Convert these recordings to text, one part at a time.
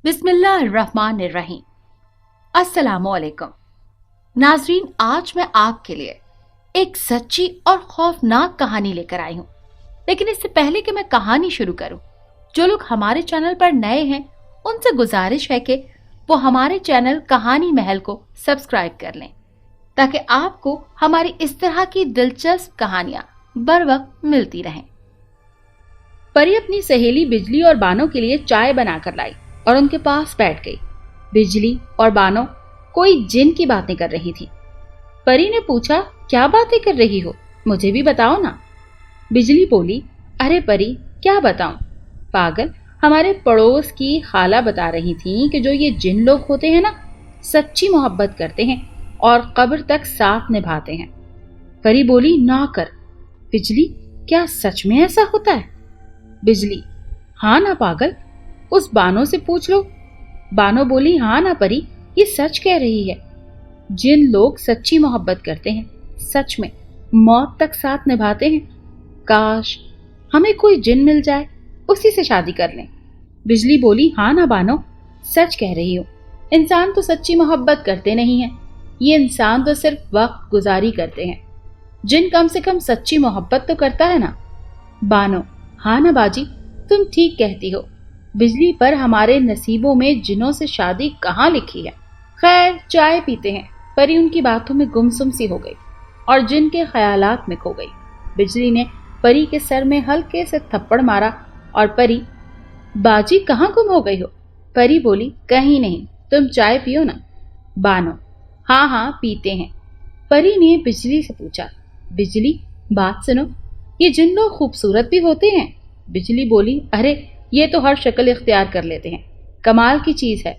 बिस्मिल्लाहिर्रहमानिर्रहीम। अस्सलामुअलैकुम नाजरीन, आज मैं आपके लिए एक सच्ची और खौफनाक कहानी लेकर आई हूँ। लेकिन इससे पहले कि मैं कहानी शुरू करूँ, जो लोग हमारे चैनल पर नए हैं उनसे गुजारिश है कि वो हमारे चैनल कहानी महल को सब्सक्राइब कर लें, ताकि आपको हमारी इस तरह की दिलचस्प कहानियां बर वक्त मिलती रहें। परी अपनी सहेली बिजली और बानो के लिए चाय बनाकर लाई और उनके पास बैठ गई। बिजली और बानो कोई जिन की बातें कर रही थी। परी ने पूछा, क्या बातें कर रही हो, मुझे भी बताओ ना। बिजली बोली, अरे परी, क्या बताऊं, पागल, हमारे पड़ोस की खाला बता रही थी कि जो ये जिन लोग होते हैं ना, सच्ची मोहब्बत करते हैं और कब्र तक साथ निभाते हैं। परी बोली, ना कर। बिजली, क्या सच में ऐसा होता है? बिजली, हाँ ना पागल, उस बानो से पूछ लो। बानो बोली, हाँ ना परी, ये सच कह रही है। जिन लोग सच्ची मोहब्बत करते हैं, सच में मौत तक साथ निभाते हैं। काश हमें कोई जिन मिल जाए, उसी से शादी कर लें। बिजली बोली, हाँ ना बानो, सच कह रही हो। इंसान तो सच्ची मोहब्बत करते नहीं है, ये इंसान तो सिर्फ वक्त गुजारी करते हैं। जिन कम से कम सच्ची मोहब्बत तो करता है ना। बानो, हाँ ना बाजी, तुम ठीक कहती हो। बिजली, पर हमारे नसीबों में जिनों से शादी कहाँ लिखी है। खैर, चाय पीते हैं। परी उनकी बातों में गुमसुम सी हो गई और जिन के ख्यालात में खो गई। बिजली ने परी के सर में हल्के से थप्पड़ मारा और परी, बाजी कहाँ गुम हो गई हो? परी बोली, कहीं नहीं, तुम चाय पियो ना। बानो, हाँ हाँ पीते हैं। परी ने बिजली से पूछा, बिजली बात सुनो, ये जिन लोग खूबसूरत भी होते हैं? बिजली बोली, अरे ये तो हर शक्ल इख्तियार कर लेते हैं, कमाल की चीज है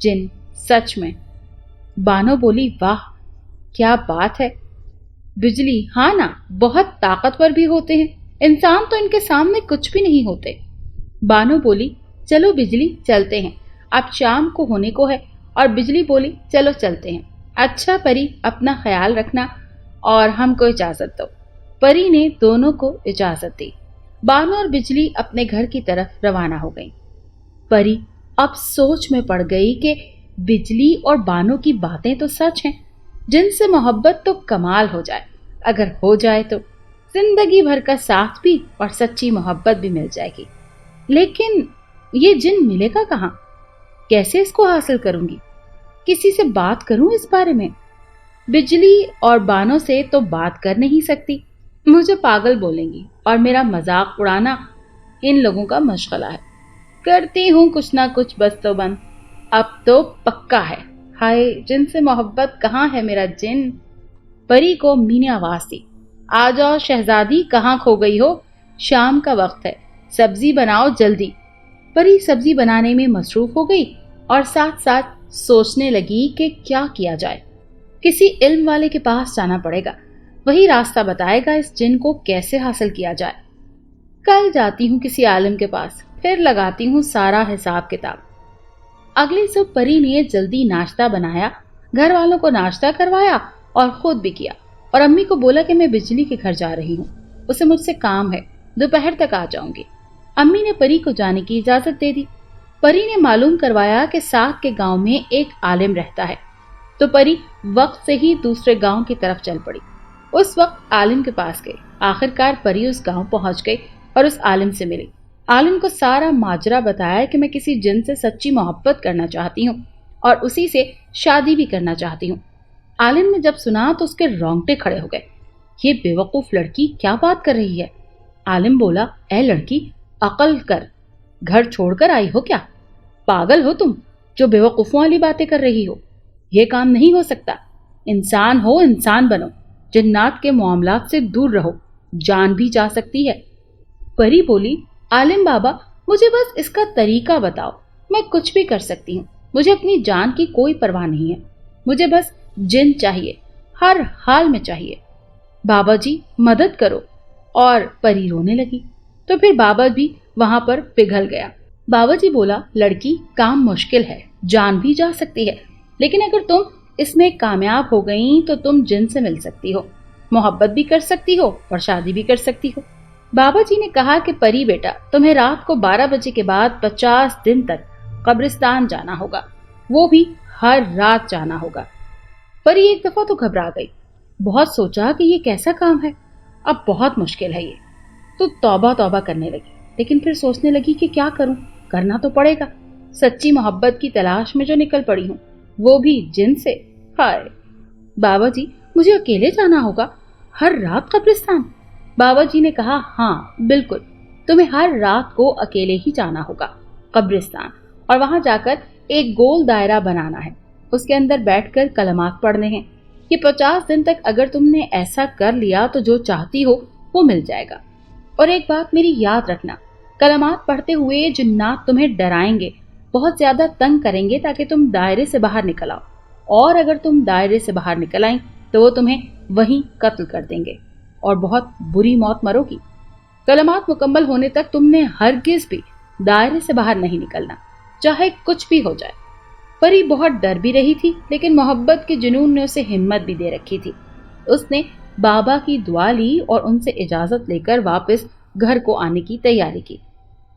जिन, सच में। बानो बोली, वाह क्या बात है। बिजली, हाँ ना, बहुत ताकतवर भी होते हैं, इंसान तो इनके सामने कुछ भी नहीं होते। बानो बोली, चलो बिजली चलते हैं, अब शाम को होने को है। और बिजली बोली, चलो चलते हैं। अच्छा परी, अपना ख्याल रखना और हमको इजाजत दो। परी ने दोनों को इजाजत दी। बानो और बिजली अपने घर की तरफ रवाना हो गई। परी अब सोच में पड़ गई कि बिजली और बानो की बातें तो सच हैं, जिनसे मोहब्बत तो कमाल हो जाए। अगर हो जाए तो जिंदगी भर का साथ भी और सच्ची मोहब्बत भी मिल जाएगी। लेकिन ये जिन मिलेगा कहाँ? कैसे इसको हासिल करूंगी? किसी से बात करूं इस बारे में? बिजली और बानो से तो बात कर नहीं सकती, मुझे पागल बोलेंगी और मेरा मजाक उड़ाना इन लोगों का मशगला है। करती हूँ कुछ ना कुछ बस तो बंद, अब तो पक्का है। हाय, जिनसे मोहब्बत कहाँ है मेरा जिन? परी को अम्मी ने आवाज दी, आ जाओ शहजादी, कहाँ खो गई हो? शाम का वक्त है, सब्जी बनाओ जल्दी। परी सब्जी बनाने में मसरूफ हो गई और साथ साथ सोचने लगी कि क्या किया जाए। किसी इल्म वाले के पास जाना पड़ेगा, वही रास्ता बताएगा इस जिन को कैसे हासिल किया जाए। कल जाती हूँ किसी आलिम के पास, फिर लगाती हूँ सारा हिसाब किताब। अगली सुबह परी ने जल्दी नाश्ता बनाया, घर वालों को नाश्ता करवाया और खुद भी किया और अम्मी को बोला कि मैं बिजली के घर जा रही हूँ, उसे मुझसे काम है, दोपहर तक आ जाऊंगी। अम्मी ने परी को जाने की इजाजत दे दी। परी ने मालूम करवाया कि साथ के गांव में एक आलिम रहता है, तो परी वक्त से ही दूसरे गांव की तरफ चल पड़ी। उस वक्त आलिम के पास गई। आखिरकार परी उस गांव पहुंच गई और उस आलिम से मिली। आलिम को सारा माजरा बताया कि मैं किसी जिन से सच्ची मोहब्बत करना चाहती हूँ और उसी से शादी भी करना चाहती हूँ। आलिम ने जब सुना तो उसके रोंगटे खड़े हो गए। ये बेवकूफ लड़की क्या बात कर रही है? आलिम बोला, ए लड़की, अकल कर, घर छोड़कर आई हो क्या? पागल हो तुम जो बेवकूफों वाली बातें कर रही हो? ये काम नहीं हो सकता। इंसान हो, इंसान बनो, जिन्नात के मामलात से दूर रहो, जान भी जा सकती है। परी बोली, आलिम बाबा, मुझे बस इसका तरीका बताओ, मैं कुछ भी कर सकती हूँ, मुझे अपनी जान की कोई परवाह नहीं है, मुझे बस जिन चाहिए, हर हाल में चाहिए। बाबा जी मदद करो। और परी रोने लगी। तो फिर बाबा भी वहां पर पिघल गया। बाबा जी बोला, लड़की, काम मुश्किल है, जान भी जा सकती है, लेकिन अगर तुम इसमें कामयाब हो गई तो तुम जिन से मिल सकती हो, मोहब्बत भी कर सकती हो और शादी भी कर सकती हो। बाबा जी ने कहा कि परी बेटा, तुम्हें रात को 12 बजे के बाद 50 दिन तक कब्रिस्तान जाना होगा, वो भी हर रात जाना होगा। परी एक दफा तो घबरा गई, बहुत सोचा कि ये कैसा काम है, अब बहुत मुश्किल है ये, तो तौबा तौबा करने लगी। लेकिन फिर सोचने लगी कि क्या करूं, करना तो पड़ेगा, सच्ची मोहब्बत की तलाश में जो निकल पड़ी हूं, वो भी जिन से। हाय बाबा जी, मुझे अकेले जाना होगा हर रात कब्रिस्तान? बाबा जी ने कहा, हाँ बिल्कुल, तुम्हें हर रात को अकेले ही जाना होगा कब्रिस्तान, और वहां जाकर एक गोल दायरा बनाना है, उसके अंदर बैठकर कलमात पढ़ने हैं। ये 50 दिन तक अगर तुमने ऐसा कर लिया तो जो चाहती हो वो मिल जाएगा। और एक बात मेरी याद रखना, कलमात पढ़ते हुए जिन्नात तुम्हें डराएंगे, बहुत ज्यादा तंग करेंगे ताकि तुम दायरे से बाहर निकल आओ, और अगर तुम दायरे से बाहर निकल आई तो वो तुम्हें वहीं कत्ल कर देंगे और बहुत बुरी मौत मरोगी। कलमात मुकम्मल होने तक तुमने हरगिज भी दायरे से बाहर नहीं निकलना, चाहे कुछ भी हो जाए। परी बहुत डर भी रही थी, लेकिन मोहब्बत के जुनून ने उसे हिम्मत भी दे रखी थी। उसने बाबा की दुआ ली और उनसे इजाजत लेकर वापस घर को आने की तैयारी की।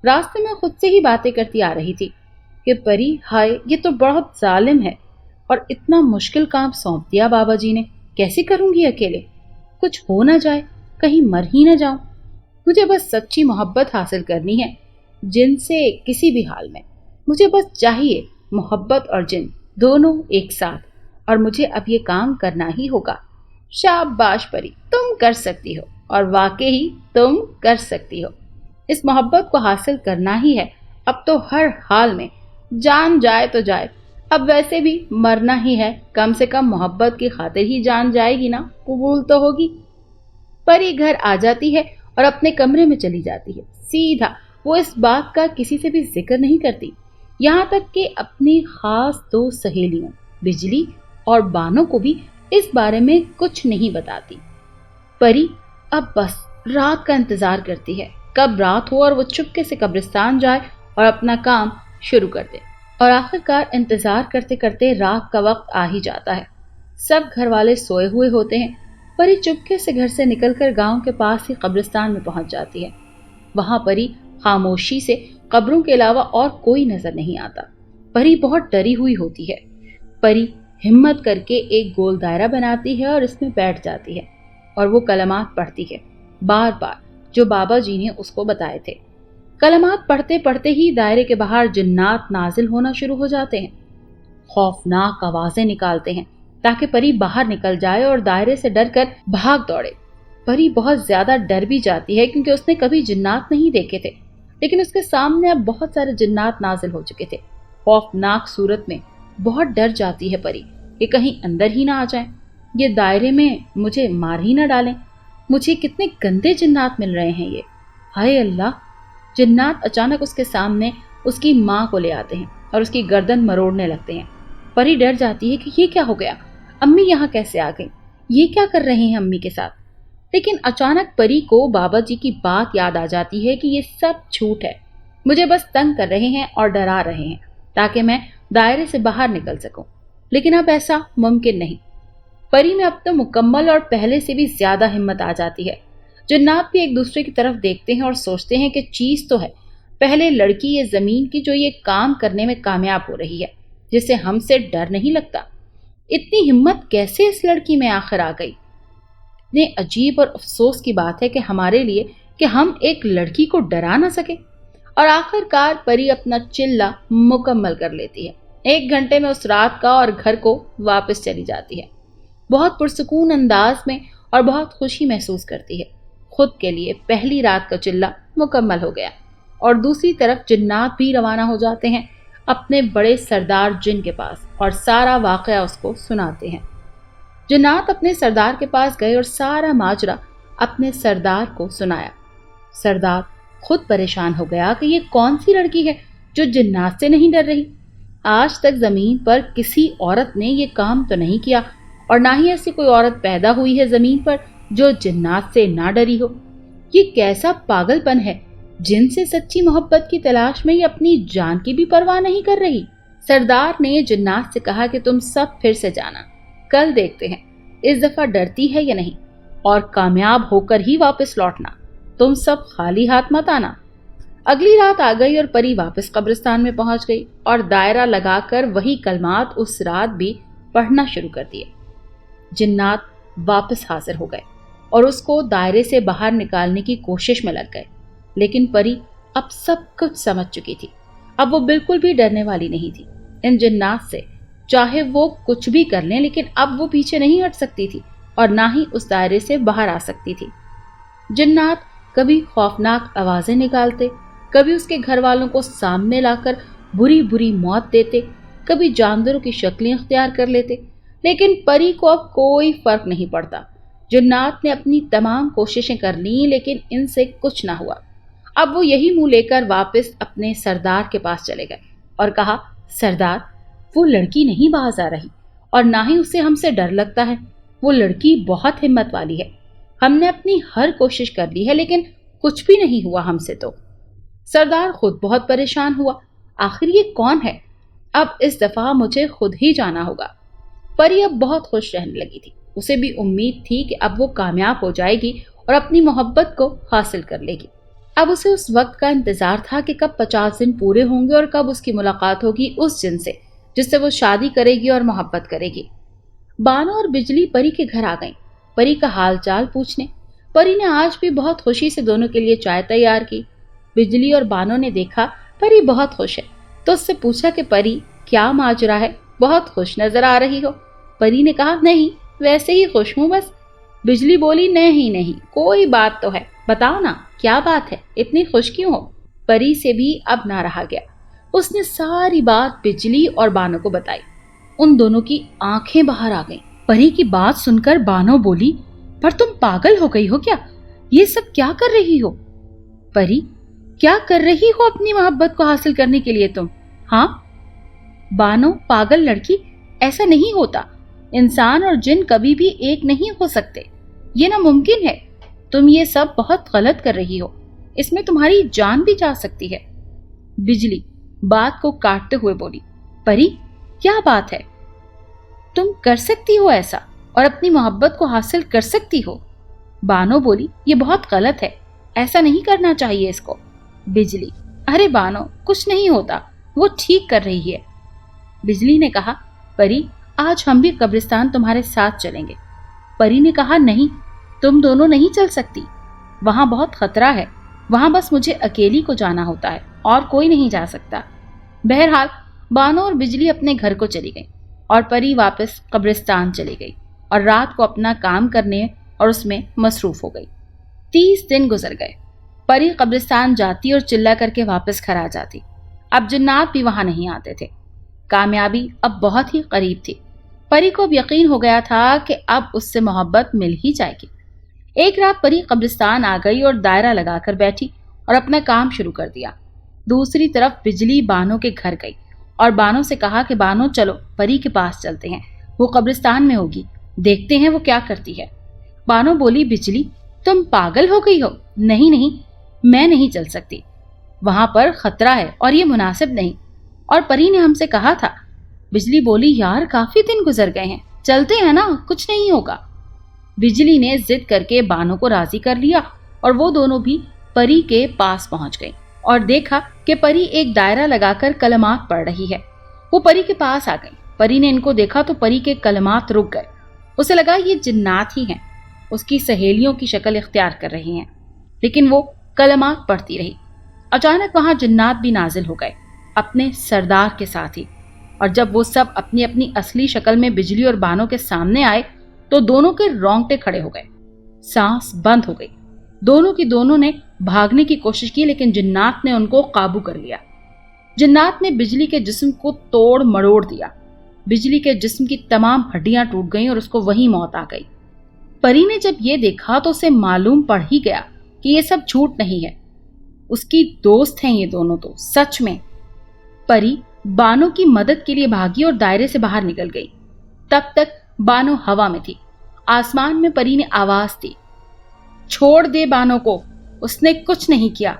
रास्ते में खुद से ही बातें करती आ रही थी कि परी, हाय ये तो बहुत जालिम है, और इतना मुश्किल काम सौंप दिया बाबा जी ने, कैसे करूंगी अकेले, कुछ हो ना जाए, कहीं मर ही ना जाऊं। मुझे बस सच्ची मोहब्बत हासिल करनी है, जिन से किसी भी हाल में। मुझे बस चाहिए मोहब्बत और जिन दोनों एक साथ, और मुझे अब ये काम करना ही होगा। शाबाश परी, तुम कर सकती हो, और वाकई तुम कर सकती हो। इस मोहब्बत को हासिल करना ही है, अब तो हर हाल में, जान जाए तो जाए, अब वैसे भी मरना ही है, कम से कम मोहब्बत की खातिर ही जान जाएगी ना, कबूल तो होगी। परी घर आ जाती है और अपने कमरे में चली जाती है सीधा। वो इस बात का किसी से भी जिक्र नहीं करती, यहाँ तक कि अपनी खास दो सहेलियों बिजली और बानो को भी इस बारे में कुछ नहीं बताती। परी अब बस रात का इंतजार करती है, कब रात हो और वो चुपके से कब्रिस्तान जाए और अपना काम शुरू कर दे। और आखिरकार इंतजार करते करते रात का वक्त आ ही जाता है, सब घर वाले सोए हुए होते हैं। परी चुपके से घर से निकलकर गांव के पास ही कब्रिस्तान में पहुंच जाती है। वहां परी खामोशी से, कब्रों के अलावा और कोई नजर नहीं आता। परी बहुत डरी हुई होती है। परी हिम्मत करके एक गोल दायरा बनाती है और इसमें बैठ जाती है, और वो कलमात पढ़ती है बार बार, जो बाबा जी ने उसको बताए थे। कलमात पढ़ते पढ़ते ही दायरे के बाहर जिन्नात नाजिल होना शुरू हो जाते हैं, खौफनाक आवाजें निकालते हैं ताकि परी बाहर निकल जाए और दायरे से डरकर भाग दौड़े। परी बहुत ज्यादा डर भी जाती है, क्योंकि उसने कभी जिन्नात नहीं देखे थे, लेकिन उसके सामने अब बहुत सारे जिन्नात नाजिल हो चुके थे। खौफनाक सूरत में बहुत डर जाती है परी कि कहीं अंदर ही ना आ जाए, ये दायरे में मुझे मार ही ना डालें। मुझे कितने गंदे जिन्नात मिल रहे हैं ये, हाय अल्लाह। जिन्नात अचानक उसके सामने उसकी माँ को ले आते हैं और उसकी गर्दन मरोड़ने लगते हैं। परी डर जाती है कि ये क्या हो गया, अम्मी यहाँ कैसे आ गई, ये क्या कर रहे हैं अम्मी के साथ। लेकिन अचानक परी को बाबा जी की बात याद आ जाती है कि ये सब झूठ है, मुझे बस तंग कर रहे हैं और डरा रहे हैं ताकि मैं दायरे से बाहर निकल सकूं। लेकिन अब ऐसा मुमकिन नहीं। परी में अब तो मुकम्मल और पहले से भी ज्यादा हिम्मत आ जाती है। जिन्नात भी एक दूसरे की तरफ देखते हैं और सोचते हैं कि चीज तो है, पहले लड़की ये जमीन की जो ये काम करने में कामयाब हो रही है, जिसे हमसे डर नहीं लगता। इतनी हिम्मत कैसे इस लड़की में आखिर आ गई। इतने अजीब और अफसोस की बात है कि हमारे लिए कि हम एक लड़की को डरा ना सके। और आखिरकार परी अपना चिल्ला मुकम्मल कर लेती है। 1 घंटे में उस रात का और घर को वापस चली जाती है, बहुत पुरसुकून अंदाज में, और बहुत खुशी महसूस करती है। खुद के लिए पहली रात का चिल्ला मुकम्मल हो गया। और दूसरी तरफ जिन्नात भी रवाना हो जाते हैं अपने बड़े सरदार जिन के पास, और सारा वाकया उसको सुनाते हैं। जिन्नात अपने सरदार के पास गए और सारा माजरा अपने सरदार को सुनाया। सरदार खुद परेशान हो गया कि ये कौन सी लड़की है जो जिन्नात से नहीं डर रही। आज तक जमीन पर किसी औरत ने ये काम तो नहीं किया, और ना ही ऐसी कोई औरत पैदा हुई है जमीन पर जो जिन्नात से ना डरी हो। ये कैसा पागलपन है, जिनसे सच्ची मोहब्बत की तलाश में ये अपनी जान की भी परवाह नहीं कर रही। सरदार ने जिन्नात से कहा कि तुम सब फिर से जाना, कल देखते हैं इस दफा डरती है या नहीं, और कामयाब होकर ही वापस लौटना, तुम सब खाली हाथ मत आना। اگلی رات آ گئی اور پری واپس قبرستان میں پہنچ گئی اور دائرہ لگا کر وہی کلمات اس رات بھی پڑھنا شروع کر دیے۔ جنات واپس حاضر ہو گئے اور اس کو دائرے سے باہر نکالنے کی کوشش میں لگ گئے، لیکن پری اب سب کچھ سمجھ چکی تھی۔ اب وہ بالکل بھی ڈرنے والی نہیں تھی ان جنات سے، چاہے وہ کچھ بھی کر لیں، لیکن اب وہ پیچھے نہیں ہٹ سکتی تھی اور نہ ہی اس دائرے سے باہر آ سکتی تھی۔ جنات کبھی خوفناک آوازیں نکالتے، کبھی اس کے گھر والوں کو سامنے لا کر بری بری موت دیتے، کبھی جانداروں کی شکلیں اختیار کر لیتے، لیکن پری کو اب کوئی فرق نہیں پڑتا۔ جنات نے اپنی تمام کوششیں کر لیں لیکن ان سے کچھ نہ ہوا۔ اب وہ یہی منہ لے کر واپس اپنے سردار کے پاس چلے گئے اور کہا، سردار، وہ لڑکی نہیں باز آ رہی اور نہ ہی اسے ہم سے ڈر لگتا ہے۔ وہ لڑکی بہت ہمت والی ہے، ہم نے اپنی ہر کوشش کر لی ہے لیکن کچھ بھی نہیں ہوا ہم سے تو۔ سردار خود بہت پریشان ہوا، آخر یہ کون ہے؟ اب اس دفعہ مجھے خود ہی جانا ہوگا۔ پری اب بہت خوش رہنے لگی تھی، اسے بھی امید تھی کہ اب وہ کامیاب ہو جائے گی اور اپنی محبت کو حاصل کر لے گی۔ اب اسے اس وقت کا انتظار تھا کہ کب 50 دن پورے ہوں گے اور کب اس کی ملاقات ہوگی اس جن سے جس سے وہ شادی کرے گی اور محبت کرے گی۔ بانو اور بجلی پری کے گھر آ گئیں، پری کا حال چال پوچھنے۔ پری نے آج بھی بہت خوشی سے دونوں کے لیے چائے تیار کی۔ بجلی اور بانو نے دیکھا پری بہت خوش ہے تو اس سے پوچھا کہ پری، کیا ماجرا ہے؟ بہت خوش نظر آ رہی ہو۔ پری نے کہا، نہیں، ویسے ہی خوش ہوں بس۔ بجلی بولی، نہیں نہیں، کوئی بات تو ہے، بتاؤ نا کیا بات ہے، اتنی خوش کیوں ہو؟ پری سے بھی اب نہ رہا گیا، اس نے ساری بات بجلی اور بانو کو بتائی۔ ان دونوں کی آنکھیں باہر آ گئیں۔ پری کی بات سن کر بانو بولی، پر تم پاگل ہو گئی ہو کیا؟ یہ سب کیا کر رہی ہو؟ پری، کیا کر رہی ہو اپنی محبت کو حاصل کرنے کے لیے تم؟ ہاں؟ بانو، پاگل لڑکی، ایسا نہیں ہوتا، انسان اور جن کبھی بھی ایک نہیں ہو سکتے، یہ ناممکن ہے۔ تم یہ سب بہت غلط کر رہی ہو، اس میں تمہاری جان بھی جا سکتی ہے۔ بجلی بات کو کاٹتے ہوئے بولی، پری، کیا بات ہے؟ تم کر سکتی ہو ایسا اور اپنی محبت کو حاصل کر سکتی ہو؟ بانو بولی، یہ بہت غلط ہے، ایسا نہیں کرنا چاہیے اس کو۔ بجلی، ارے بانو، کچھ نہیں ہوتا، وہ ٹھیک کر رہی ہے۔ بجلی نے کہا، پری، آج ہم بھی قبرستان تمہارے ساتھ چلیں گے۔ پری نے کہا، نہیں، تم دونوں نہیں چل سکتی، وہاں بہت خطرہ ہے، وہاں بس مجھے اکیلی کو جانا ہوتا ہے اور کوئی نہیں جا سکتا۔ بہرحال بانو اور بجلی اپنے گھر کو چلی گئی اور پری واپس قبرستان چلی گئی اور رات کو اپنا کام کرنے اور اس میں مصروف ہو گئی۔ 30 دن گزر گئے۔ پری قبرستان جاتی اور چلا کر کے واپس گھر آ جاتی۔ اب جنات بھی وہاں نہیں آتے تھے۔ کامیابی اب بہت ہی قریب تھی۔ پری کو اب یقین ہو گیا تھا کہ اب اس سے محبت مل ہی جائے گی۔ ایک رات پری قبرستان آ گئی اور دائرہ لگا کر بیٹھی اور اپنا کام شروع کر دیا۔ دوسری طرف بجلی بانو کے گھر گئی اور بانو سے کہا کہ بانو، چلو پری کے پاس چلتے ہیں، وہ قبرستان میں ہوگی، دیکھتے ہیں وہ کیا کرتی ہے۔ بانو بولی، بجلی، تم پاگل ہو گئی ہو، نہیں نہیں، میں نہیں چل سکتی، وہاں پر خطرہ ہے اور یہ مناسب نہیں، اور پری نے ہم سے کہا تھا۔ بجلی بولی، یار کافی دن گزر گئے ہیں، چلتے ہیں نا، کچھ نہیں ہوگا۔ بجلی نے ضد کر کے بانو کو راضی کر لیا اور وہ دونوں بھی پری کے پاس پہنچ گئی اور دیکھا کہ پری ایک دائرہ لگا کر کلمات پڑھ رہی ہے۔ وہ پری کے پاس آ گئی۔ پری نے ان کو دیکھا تو پری کے کلمات رک گئے، اسے لگا یہ جنات ہی ہیں، اس کی سہیلیوں کی شکل اختیار کر رہی ہیں، لیکن وہ کلمات پڑھتی رہی۔ اچانک وہاں جنات بھی نازل ہو گئے اپنے سردار کے ساتھ ہی، اور جب وہ سب اپنی اپنی اصلی شکل میں بجلی اور بانو کے سامنے آئے تو دونوں کے رونگٹے کھڑے ہو گئے، سانس بند ہو گئی۔ دونوں نے بھاگنے کی کوشش کی لیکن جنات نے ان کو قابو کر لیا۔ جنات نے بجلی کے جسم کو توڑ مروڑ دیا، بجلی کے جسم کی تمام ہڈیاں ٹوٹ گئیں اور اس کو وہیں موت آ گئی۔ پری نے جب یہ دیکھا تو اسے معلوم پڑ ہی گیا کہ یہ سب جھوٹ نہیں ہے، اس کی دوست ہیں یہ دونوں تو سچ میں۔ پری بانو کی مدد کے لیے بھاگی اور دائرے سے باہر نکل گئی۔ تب تک بانو ہوا میں تھی۔ آسمان میں پری نے آواز دی، چھوڑ دے بانو کو، اس نے کچھ نہیں کیا۔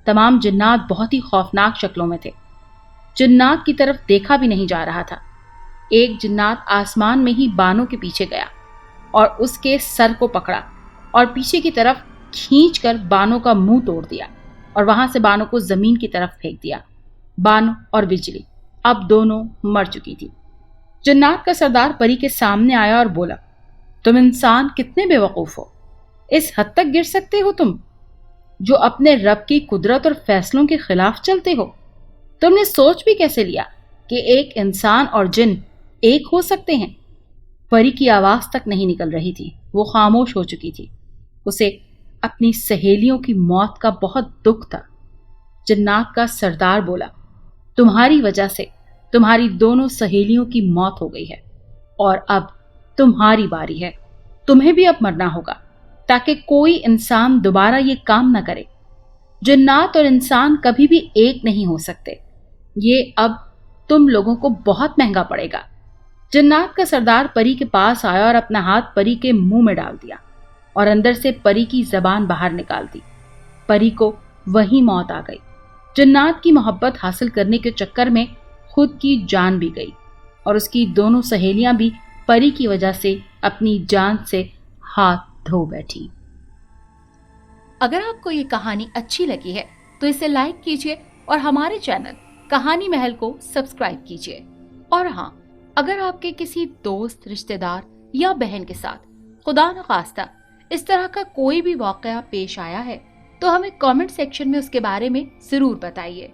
تمام جنات بہت ہی خوفناک شکلوں میں تھے، جنات کی طرف دیکھا بھی نہیں جا رہا تھا۔ ایک جنات آسمان میں ہی بانو کے پیچھے گیا اور اس کے سر کو پکڑا اور پیچھے کی طرف کھینچ کر بانو کا منہ توڑ دیا اور وہاں سے بانو کو زمین کی طرف پھینک دیا۔ بانو اور بجلی اب دونوں مر چکی تھی۔ جنات کا سردار پری کے سامنے آیا اور بولا، تم انسان کتنے بے وقوف ہو، اس حد تک گر سکتے ہو تم جو اپنے رب کی قدرت اور فیصلوں کے خلاف چلتے ہو؟ تم نے سوچ بھی کیسے لیا کہ ایک انسان اور جن ایک ہو سکتے ہیں؟ پری کی آواز تک نہیں نکل رہی تھی، وہ خاموش ہو چکی تھی۔ اسے اپنی سہیلیوں کی موت کا بہت دکھ تھا۔ جنات کا سردار بولا، تمہاری وجہ سے تمہاری دونوں سہیلیوں کی موت ہو گئی ہے اور اب تمہاری باری ہے، تمہیں بھی اب مرنا ہوگا تاکہ کوئی انسان دوبارہ یہ کام نہ کرے۔ جنات اور انسان کبھی بھی ایک نہیں ہو سکتے، یہ اب تم لوگوں کو بہت مہنگا پڑے گا۔ جنات کا سردار پری کے پاس آیا اور اپنا ہاتھ پری کے منہ میں ڈال دیا اور اندر سے پری کی زبان باہر نکال دی۔ پری کو وہی موت آ گئی۔ جنات کی محبت حاصل کرنے کے چکر میں خود کی جان بھی گئی اور اس کی دونوں سہیلیاں بھی پری کی وجہ سے اپنی جان سے ہاتھ دھو بیٹھی۔ اگر آپ کو یہ کہانی اچھی لگی ہے تو اسے لائک کیجیے اور ہمارے چینل کہانی محل کو سبسکرائب کیجیے۔ اور ہاں، اگر آپ کے کسی دوست، رشتہ دار یا بہن کے ساتھ خدا نخواستہ اس طرح کا کوئی بھی واقعہ پیش آیا ہے تو ہمیں کامنٹ سیکشن میں اس کے بارے میں ضرور بتائیے۔